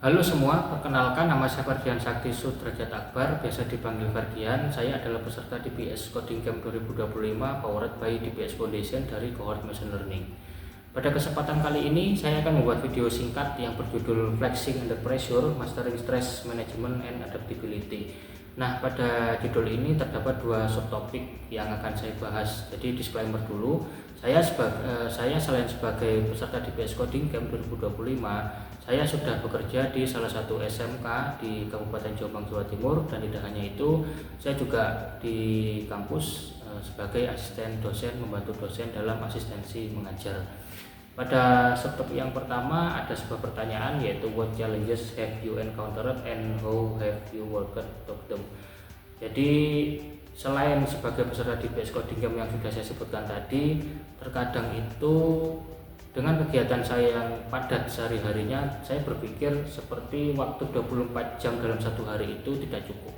Halo semua, perkenalkan nama saya Ferdian Sakti Sudrajat Akbar, biasa dipanggil Ferdian. Saya adalah peserta DBS Coding Camp 2025 powered by DBS Foundation dari cohort Machine Learning. Pada kesempatan kali ini, saya akan membuat video singkat yang berjudul Flexing Under Pressure, Mastering Stress Management and Adaptability. Nah, pada judul ini terdapat dua subtopik yang akan saya bahas. Jadi disclaimer dulu, saya selain sebagai peserta DBS Coding Camp 2025, saya sudah bekerja di salah satu SMK di Kabupaten Jombang, Jawa Timur, dan tidak hanya itu, saya juga di kampus sebagai asisten dosen, membantu dosen dalam asistensi mengajar. Pada subtopik yang pertama ada sebuah pertanyaan, yaitu what challenges have you encountered and how have you worked through them. Jadi selain sebagai peserta DBS Coding Camp yang sudah saya sebutkan tadi, terkadang itu dengan kegiatan saya yang padat sehari-harinya, saya berpikir seperti waktu 24 jam dalam satu hari itu tidak cukup.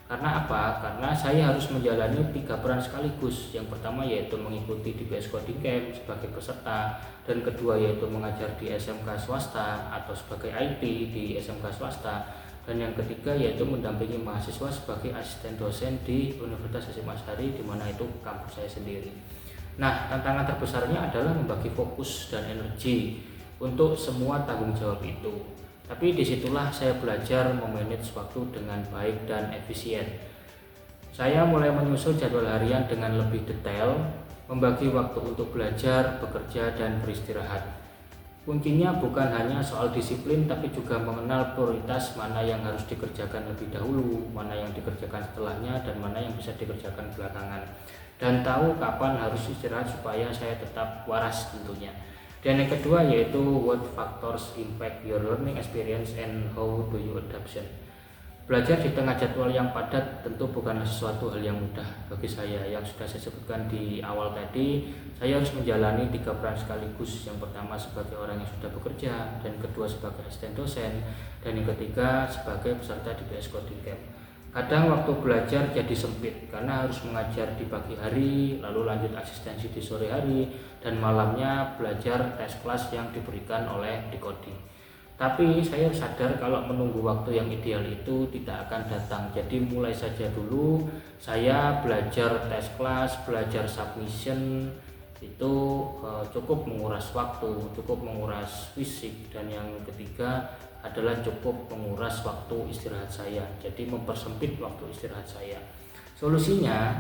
Karena apa? Karena saya harus menjalani 3 peran sekaligus. Yang pertama yaitu mengikuti DBS Coding Camp sebagai peserta, dan kedua yaitu mengajar di SMK swasta atau sebagai IT di SMK swasta, dan yang ketiga yaitu mendampingi mahasiswa sebagai asisten dosen di Universitas Hasyim Asy'ari, di mana itu kampus saya sendiri. Nah, tantangan terbesarnya adalah membagi fokus dan energi untuk semua tanggung jawab itu. Tapi disitulah saya belajar memanage waktu dengan baik dan efisien. Saya mulai menyusun jadwal harian dengan lebih detail, membagi waktu untuk belajar, bekerja, dan beristirahat. Kuncinya bukan hanya soal disiplin, tapi juga mengenal prioritas mana yang harus dikerjakan lebih dahulu, mana yang dikerjakan setelahnya, dan mana yang bisa dikerjakan belakangan. Dan tahu kapan harus istirahat supaya saya tetap waras tentunya. Dan yang kedua yaitu what factors impact your learning experience and how do you adaptation. Belajar di tengah jadwal yang padat tentu bukanlah sesuatu hal yang mudah bagi saya. Yang sudah saya sebutkan di awal tadi, saya harus menjalani 3 peran sekaligus. Yang pertama sebagai orang yang sudah bekerja, dan kedua sebagai asisten dosen, dan yang ketiga sebagai peserta DBS Coding Camp. Kadang waktu belajar jadi sempit karena harus mengajar di pagi hari, lalu lanjut asistensi di sore hari, dan malamnya belajar tes kelas yang diberikan oleh Decoding. Tapi saya sadar kalau menunggu waktu yang ideal itu tidak akan datang. Jadi mulai saja dulu saya belajar tes kelas, belajar submission, itu cukup menguras waktu, cukup menguras fisik, dan yang ketiga adalah cukup menguras waktu istirahat saya. Jadi mempersempit waktu istirahat saya. Solusinya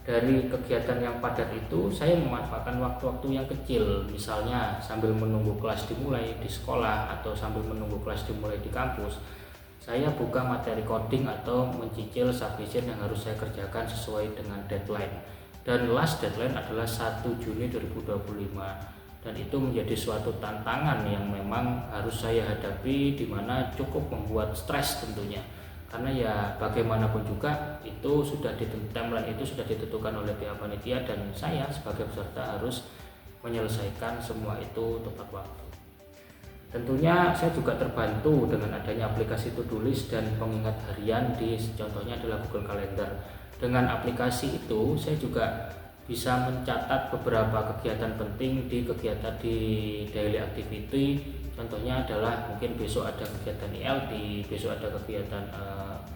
dari kegiatan yang padat itu, saya memanfaatkan waktu-waktu yang kecil, misalnya sambil menunggu kelas dimulai di sekolah atau sambil menunggu kelas dimulai di kampus, saya buka materi coding atau mencicil submission yang harus saya kerjakan sesuai dengan deadline. Dan last deadline adalah 1 Juni 2025. Dan itu menjadi suatu tantangan yang memang harus saya hadapi, di mana cukup membuat stres tentunya. Karena ya bagaimanapun juga itu sudah timeline itu sudah ditentukan oleh pihak panitia, dan saya sebagai peserta harus menyelesaikan semua itu tepat waktu. Tentunya saya juga terbantu dengan adanya aplikasi to-do list dan pengingat harian, contohnya adalah Google Calendar. Dengan aplikasi itu saya juga bisa mencatat beberapa kegiatan penting di daily activity. Contohnya adalah mungkin besok ada kegiatan ILT, besok ada kegiatan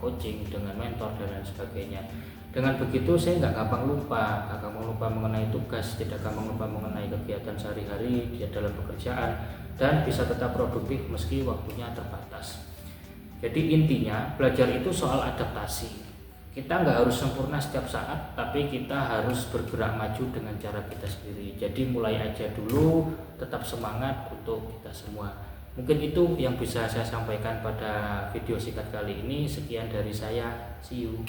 coaching dengan mentor, dan lain sebagainya. Dengan begitu saya nggak gampang lupa mengenai tugas, tidak gampang lupa mengenai kegiatan sehari-hari di dalam pekerjaan, dan bisa tetap produktif meski waktunya terbatas. Jadi intinya belajar itu soal adaptasi. Kita nggak harus sempurna setiap saat, tapi kita harus bergerak maju dengan cara kita sendiri. Jadi mulai aja dulu, tetap semangat untuk kita semua. Mungkin itu yang bisa saya sampaikan pada video singkat kali ini. Sekian dari saya, see you.